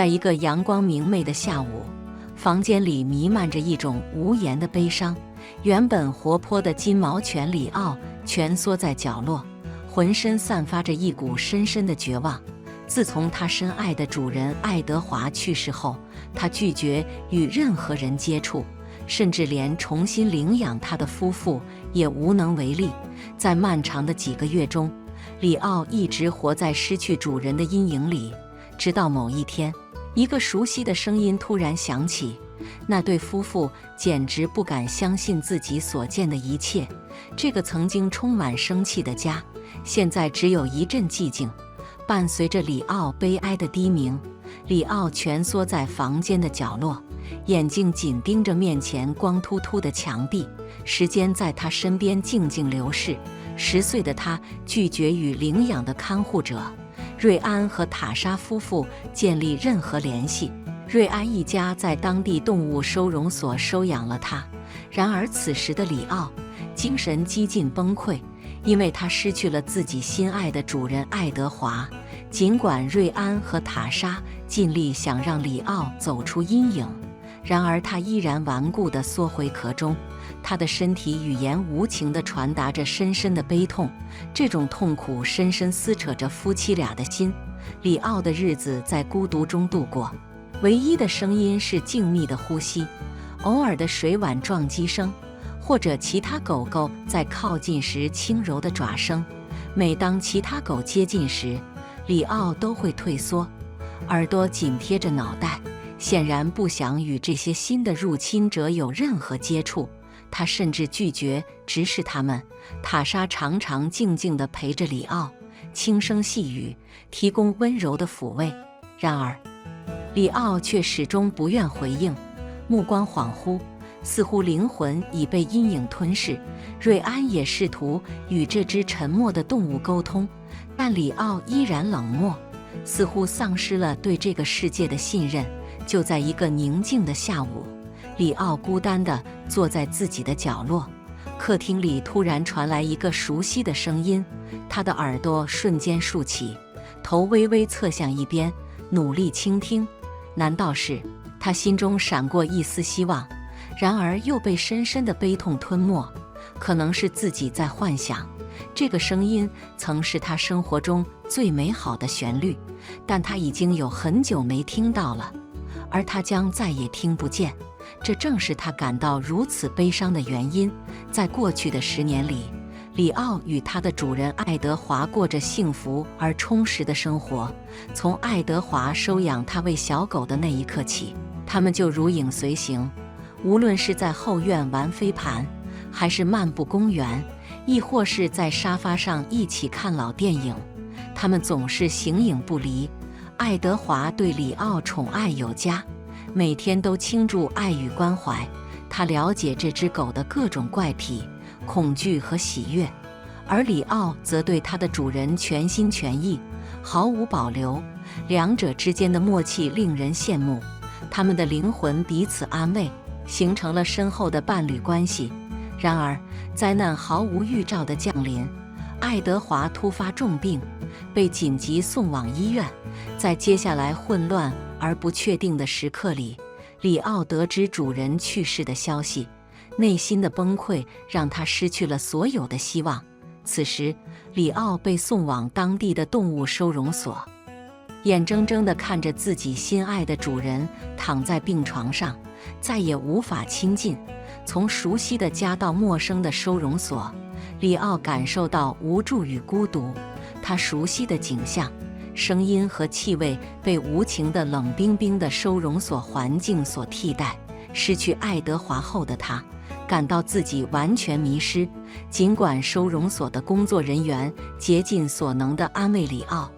在一个阳光明媚的下午，房间里弥漫着一种无言的悲伤。原本活泼的金毛犬里奥蜷缩在角落，浑身散发着一股深深的绝望。自从他深爱的主人爱德华去世后，他拒绝与任何人接触，甚至连重新领养他的夫妇也无能为力。在漫长的几个月中，里奥一直活在失去主人的阴影里，直到某一天，一个熟悉的声音突然响起。那对夫妇简直不敢相信自己所见的一切。这个曾经充满生气的家，现在只有一阵寂静，伴随着里奥悲哀的低鸣。里奥蜷缩在房间的角落，眼睛紧盯着面前光秃秃的墙壁。时间在他身边静静流逝。10岁的他拒绝与领养的看护者瑞安和塔莎夫妇建立任何联系。瑞安一家在当地动物收容所收养了他。然而此时的里奥精神几近崩溃，因为他失去了自己心爱的主人爱德华。尽管瑞安和塔莎尽力想让里奥走出阴影，然而他依然顽固地缩回壳中。他的身体语言无情地传达着深深的悲痛，这种痛苦深深撕扯着夫妻俩的心。里奥的日子在孤独中度过，唯一的声音是静谧的呼吸，偶尔的水碗撞击声，或者其他狗狗在靠近时轻柔的爪声。每当其他狗接近时，里奥都会退缩，耳朵紧贴着脑袋，显然不想与这些新的入侵者有任何接触。他甚至拒绝直视他们。塔莎常常静静地陪着里奥，轻声细语，提供温柔的抚慰。然而里奥却始终不愿回应，目光恍惚，似乎灵魂已被阴影吞噬。瑞安也试图与这只沉默的动物沟通，但里奥依然冷漠，似乎丧失了对这个世界的信任。就在一个宁静的下午，里奥孤单地坐在自己的角落，客厅里突然传来一个熟悉的声音。他的耳朵瞬间竖起，头微微侧向一边，努力倾听。难道是？他心中闪过一丝希望，然而又被深深的悲痛吞没。可能是自己在幻想。这个声音曾是他生活中最美好的旋律，但他已经有很久没听到了，而他将再也听不见。这正是他感到如此悲伤的原因。在过去的10年里，里奥与他的主人爱德华过着幸福而充实的生活。从爱德华收养他为小狗的那一刻起，他们就如影随形。无论是在后院玩飞盘，还是漫步公园，亦或是在沙发上一起看老电影，他们总是形影不离。爱德华对里奥宠爱有加，每天都倾注爱与关怀。他了解这只狗的各种怪癖、恐惧和喜悦，而里奥则对他的主人全心全意，毫无保留。两者之间的默契令人羡慕，他们的灵魂彼此安慰，形成了深厚的伴侣关系。然而，灾难毫无预兆地降临，爱德华突发重病，被紧急送往医院。在接下来混乱而不确定的时刻里，里奥得知主人去世的消息，内心的崩溃让他失去了所有的希望。此时，里奥被送往当地的动物收容所，眼睁睁地看着自己心爱的主人躺在病床上，再也无法亲近。从熟悉的家到陌生的收容所，里奥感受到无助与孤独。他熟悉的景象、声音和气味被无情的冷冰冰的收容所环境所替代。失去爱德华后的他，感到自己完全迷失。尽管收容所的工作人员竭尽所能地安慰里奥，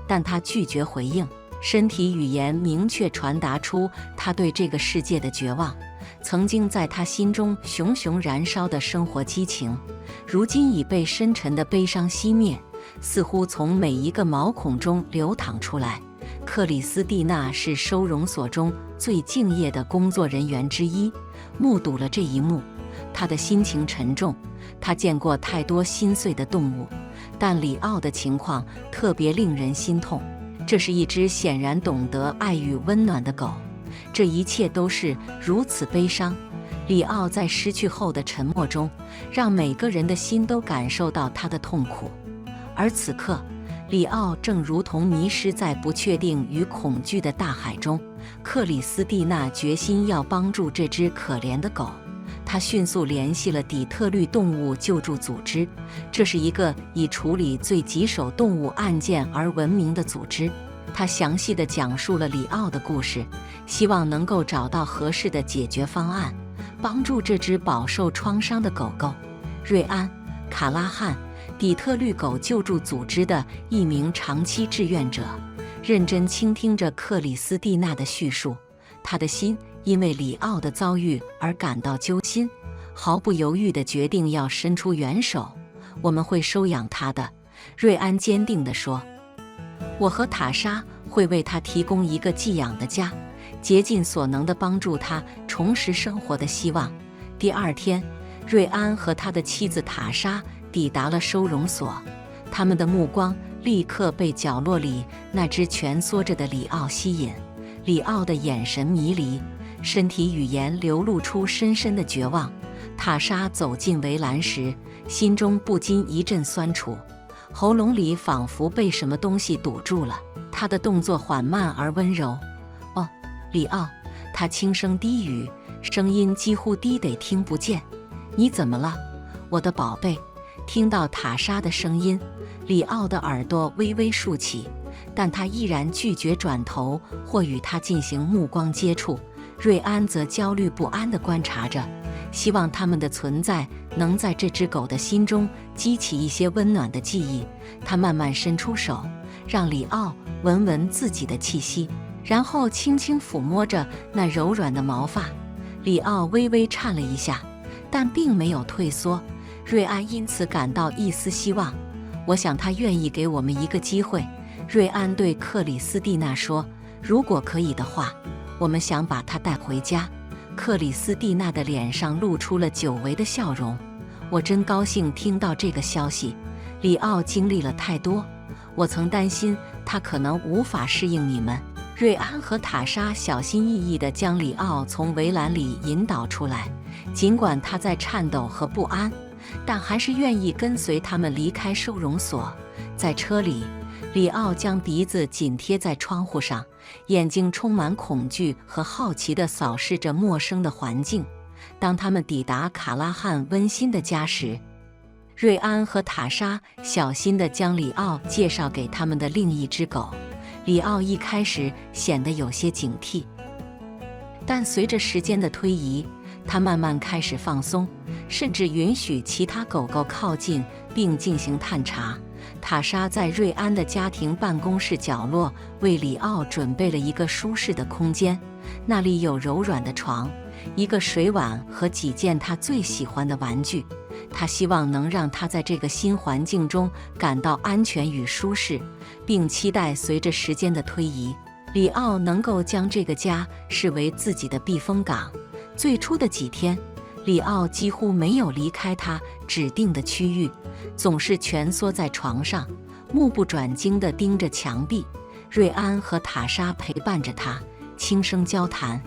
但他拒绝回应。身体语言明确传达出他对这个世界的绝望。曾经在他心中熊熊燃烧的生活激情，如今已被深沉的悲伤熄灭，似乎从每一个毛孔中流淌出来。克里斯蒂娜是收容所中最敬业的工作人员之一，目睹了这一幕，她的心情沉重。她见过太多心碎的动物，但里奥的情况特别令人心痛。这是一只显然懂得爱与温暖的狗。这一切都是如此悲伤。里奥在失去后的沉默中，让每个人的心都感受到他的痛苦。而此刻，里奥正如同迷失在不确定与恐惧的大海中。克里斯蒂娜决心要帮助这只可怜的狗。他迅速联系了底特律动物救助组织，这是一个以处理最棘手动物案件而闻名的组织。他详细地讲述了里奥的故事，希望能够找到合适的解决方案，帮助这只饱受创伤的狗狗。瑞安·卡拉汉，底特律狗救助组织的一名长期志愿者，认真倾听着克里斯蒂娜的叙述。他的心因为里奥的遭遇而感到揪心，毫不犹豫地决定要伸出援手。我们会收养他的，瑞安坚定地说。我和塔莎会为他提供一个寄养的家，竭尽所能地帮助他重拾生活的希望。第二天，瑞安和他的妻子塔莎抵达了收容所，他们的目光立刻被角落里那只蜷缩着的里奥吸引。里奥的眼神迷离，身体语言流露出深深的绝望。塔莎走进围栏时，心中不禁一阵酸楚，喉咙里仿佛被什么东西堵住了。她的动作缓慢而温柔。哦，里奥，她轻声低语，声音几乎低得听不见。你怎么了，我的宝贝？听到塔莎的声音，里奥的耳朵微微竖起，但他依然拒绝转头或与他进行目光接触。瑞安则焦虑不安地观察着，希望他们的存在能在这只狗的心中激起一些温暖的记忆。他慢慢伸出手，让里奥闻闻自己的气息，然后轻轻抚摸着那柔软的毛发。里奥微微颤了一下，但并没有退缩。瑞安因此感到一丝希望。我想他愿意给我们一个机会，瑞安对克里斯蒂娜说，如果可以的话，我们想把他带回家。克里斯蒂娜的脸上露出了久违的笑容。我真高兴听到这个消息。里奥经历了太多，我曾担心他可能无法适应你们。瑞安和塔莎小心翼翼地将里奥从围栏里引导出来，尽管他在颤抖和不安，但还是愿意跟随他们离开收容所。在车里，里奥将鼻子紧贴在窗户上，眼睛充满恐惧和好奇地扫视着陌生的环境。当他们抵达卡拉汉温馨的家时，瑞安和塔莎小心地将里奥介绍给他们的另一只狗。里奥一开始显得有些警惕，但随着时间的推移，他慢慢开始放松，甚至允许其他狗狗靠近并进行探查。塔莎在瑞安的家庭办公室角落为里奥准备了一个舒适的空间，那里有柔软的床、一个水碗和几件他最喜欢的玩具。他希望能让他在这个新环境中感到安全与舒适，并期待随着时间的推移，里奥能够将这个家视为自己的避风港。最初的几天，里奥几乎没有离开他指定的区域，总是蜷缩在床上，目不转睛地盯着墙壁。瑞安和塔莎陪伴着他，轻声交谈，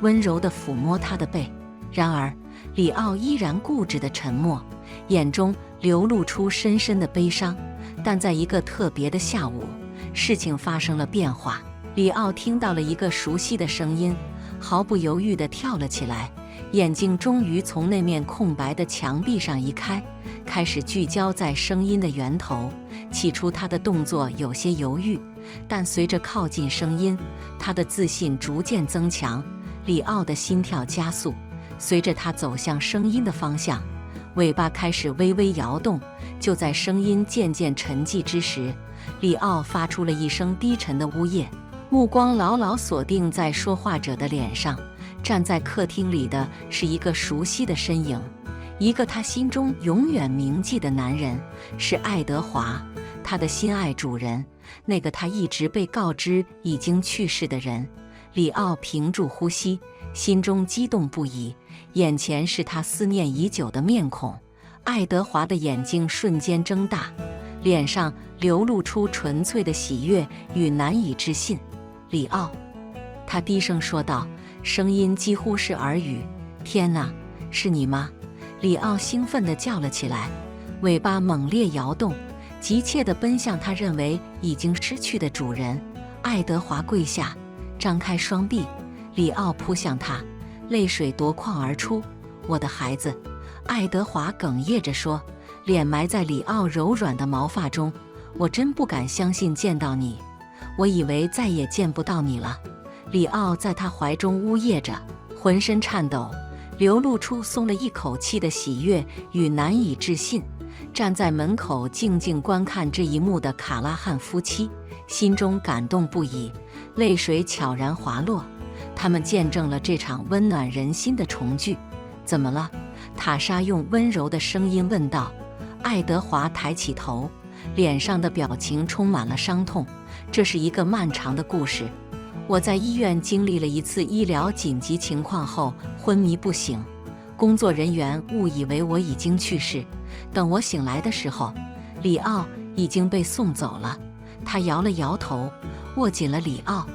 温柔地抚摸他的背。然而，里奥依然固执地沉默，眼中流露出深深的悲伤。但在一个特别的下午，事情发生了变化。里奥听到了一个熟悉的声音，毫不犹豫地跳了起来，眼睛终于从那面空白的墙壁上移开，开始聚焦在声音的源头。起初他的动作有些犹豫，但随着靠近声音，他的自信逐渐增强。里奥的心跳加速，随着他走向声音的方向，尾巴开始微微摇动。就在声音渐渐沉寂之时，里奥发出了一声低沉的呜咽，目光牢牢锁定在说话者的脸上。站在客厅里的是一个熟悉的身影，一个他心中永远铭记的男人，是爱德华，他的心爱主人，那个他一直被告知已经去世的人。里奥屏住呼吸，心中激动不已，眼前是他思念已久的面孔。爱德华的眼睛瞬间睁大，脸上流露出纯粹的喜悦与难以置信。里奥，他低声说道，声音几乎是耳语。天哪，是你吗？里奥兴奋地叫了起来，尾巴猛烈摇动，急切地奔向他认为已经失去的主人。爱德华跪下，张开双臂，里奥扑向他，泪水夺眶而出。我的孩子，爱德华哽咽着说，脸埋在里奥柔软的毛发中。我真不敢相信见到你，我以为再也见不到你了。里奥在他怀中呜咽着，浑身颤抖，流露出松了一口气的喜悦与难以置信。站在门口静静观看这一幕的卡拉汉夫妻心中感动不已，泪水悄然滑落。他们见证了这场温暖人心的重聚。怎么了？塔莎用温柔的声音问道。爱德华抬起头，脸上的表情充满了伤痛。这是一个漫长的故事。我在医院经历了一次医疗紧急情况后昏迷不醒，工作人员误以为我已经去世。等我醒来的时候，里奥已经被送走了。他摇了摇头，握紧了里奥。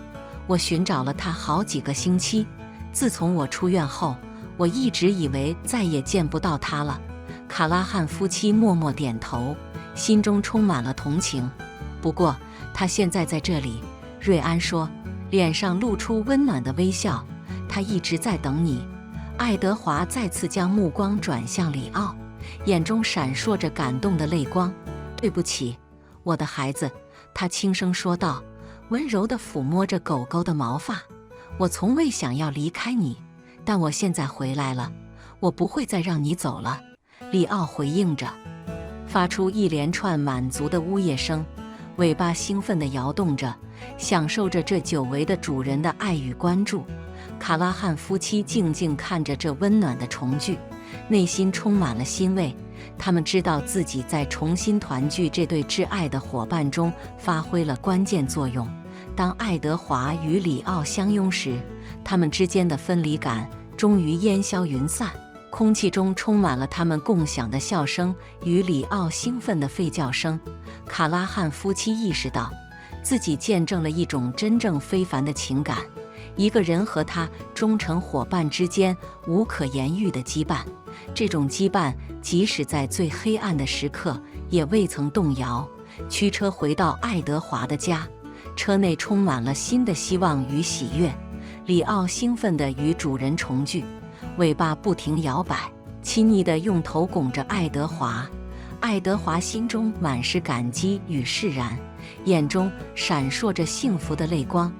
我寻找了他好几个星期。自从我出院后，我一直以为再也见不到他了。卡拉汉夫妻默默点头，心中充满了同情。不过他现在在这里，瑞安说，脸上露出温暖的微笑。他一直在等你。爱德华再次将目光转向里奥，眼中闪烁着感动的泪光。对不起，我的孩子，他轻声说道，温柔地抚摸着狗狗的毛发。我从未想要离开你，但我现在回来了，我不会再让你走了。里奥回应着，发出一连串满足的呜咽声，尾巴兴奋地摇动着，享受着这久违的主人的爱与关注。卡拉汉夫妻静静看着这温暖的重聚，内心充满了欣慰。他们知道自己在重新团聚这对挚爱的伙伴中发挥了关键作用。当爱德华与里奥相拥时，他们之间的分离感终于烟消云散，空气中充满了他们共享的笑声与里奥兴奋的吠叫声。卡拉汉夫妻意识到，自己见证了一种真正非凡的情感，一个人和他忠诚伙伴之间无可言喻的羁绊。这种羁绊即使在最黑暗的时刻也未曾动摇。驱车回到爱德华的家，车内充满了新的希望与喜悦。里奥兴奋地与主人重聚，尾巴不停摇摆，亲昵地用头拱着爱德华。爱德华心中满是感激与释然，眼中闪烁着幸福的泪光。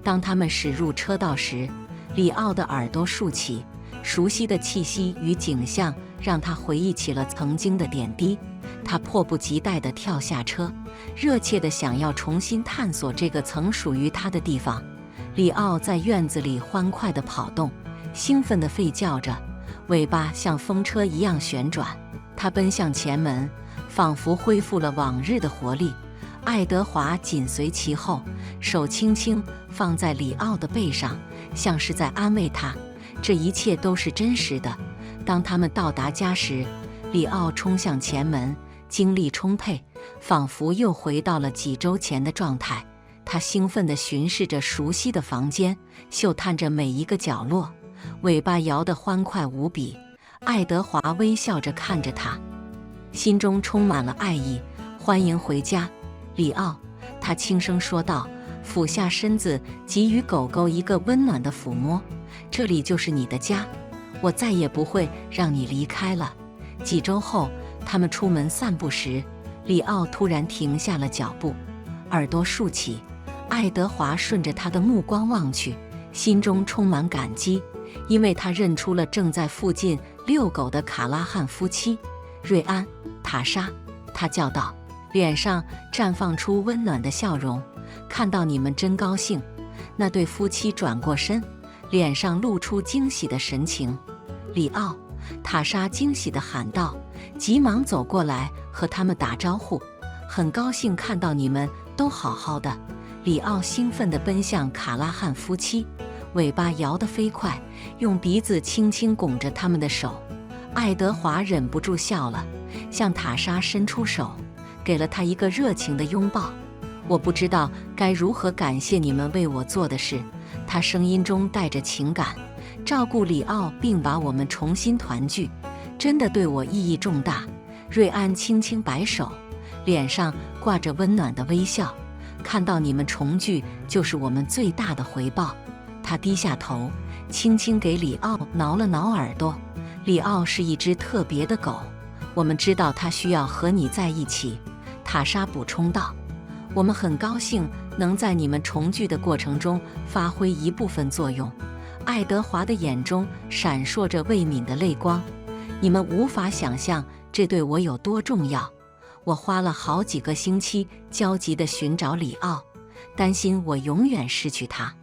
当他们驶入车道时，里奥的耳朵竖起，熟悉的气息与景象让他回忆起了曾经的点滴。他迫不及待地跳下车，热切地想要重新探索这个曾属于他的地方。里奥在院子里欢快地跑动，兴奋地吠叫着，尾巴像风车一样旋转。他奔向前门，仿佛恢复了往日的活力。爱德华紧随其后，手轻轻放在里奥的背上，像是在安慰他。这一切都是真实的。当他们到达家时，里奥冲向前门，精力充沛，仿佛又回到了几周前的状态。他兴奋地巡视着熟悉的房间，嗅探着每一个角落，尾巴摇得欢快无比。爱德华微笑着看着他，心中充满了爱意。欢迎回家，里奥，他轻声说道，俯下身子给予狗狗一个温暖的抚摸。这里就是你的家，我再也不会让你离开了。几周后，他们出门散步时，里奥突然停下了脚步，耳朵竖起。爱德华顺着他的目光望去，心中充满感激，因为他认出了正在附近遛狗的卡拉汉夫妻。瑞安，塔莎，他叫道，脸上绽放出温暖的笑容。看到你们真高兴。那对夫妻转过身，脸上露出惊喜的神情。里奥，塔莎惊喜地喊道，急忙走过来和他们打招呼。很高兴看到你们都好好的。里奥兴奋地奔向卡拉汉夫妻，尾巴摇得飞快，用鼻子轻轻拱着他们的手。爱德华忍不住笑了，向塔莎伸出手，给了他一个热情的拥抱。我不知道该如何感谢你们为我做的事。他声音中带着情感，照顾里奥并把我们重新团聚，真的对我意义重大。瑞安轻轻摆手，脸上挂着温暖的微笑。看到你们重聚，就是我们最大的回报。他低下头，轻轻给里奥挠了挠耳朵。里奥是一只特别的狗，我们知道它需要和你在一起。塔莎补充道。我们很高兴能在你们重聚的过程中发挥一部分作用。爱德华的眼中闪烁着未泯的泪光。你们无法想象这对我有多重要。我花了好几个星期焦急地寻找里奥，担心我永远失去他。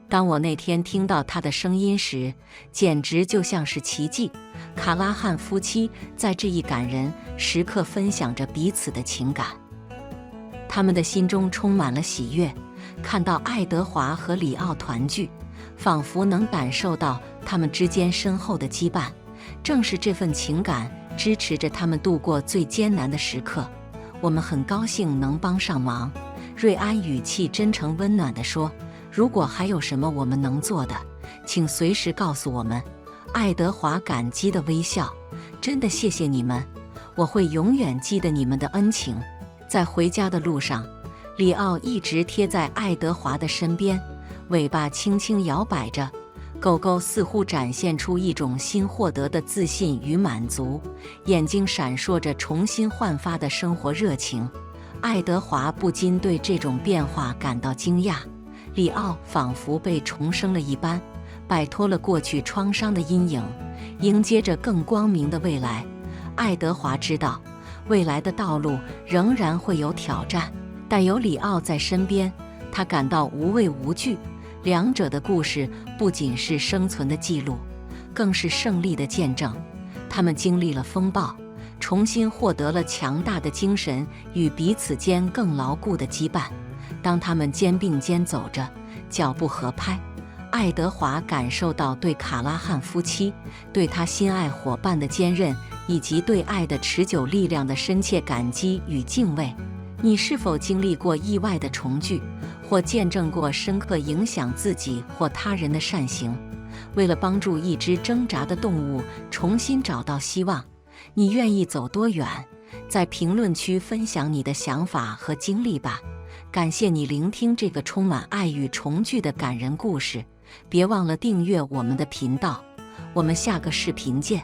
当我那天听到他的声音时，简直就像是奇迹。卡拉汉夫妻在这一感人时刻分享着彼此的情感，他们的心中充满了喜悦。看到爱德华和里奥团聚，仿佛能感受到他们之间深厚的羁绊。正是这份情感支持着他们度过最艰难的时刻。我们很高兴能帮上忙。瑞安语气真诚温暖地说，如果还有什么我们能做的，请随时告诉我们。爱德华感激地微笑，真的谢谢你们，我会永远记得你们的恩情。在回家的路上，里奥一直贴在爱德华的身边，尾巴轻轻摇摆着。狗狗似乎展现出一种新获得的自信与满足，眼睛闪烁着重新焕发的生活热情。爱德华不禁对这种变化感到惊讶。里奥仿佛被重生了一般，摆脱了过去创伤的阴影，迎接着更光明的未来。爱德华知道，未来的道路仍然会有挑战，但有里奥在身边，他感到无畏无惧。两者的故事不仅是生存的记录，更是胜利的见证。他们经历了风暴，重新获得了强大的精神与彼此间更牢固的羁绊。当他们肩并肩走着，脚步合拍，爱德华感受到对卡拉汉夫妻、对他心爱伙伴的坚韧，以及对爱的持久力量的深切感激与敬畏。你是否经历过意外的重聚，或见证过深刻影响自己或他人的善行？为了帮助一只挣扎的动物重新找到希望，你愿意走多远？在评论区分享你的想法和经历吧。感谢你聆听这个充满爱与重聚的感人故事，别忘了订阅我们的频道。我们下个视频见。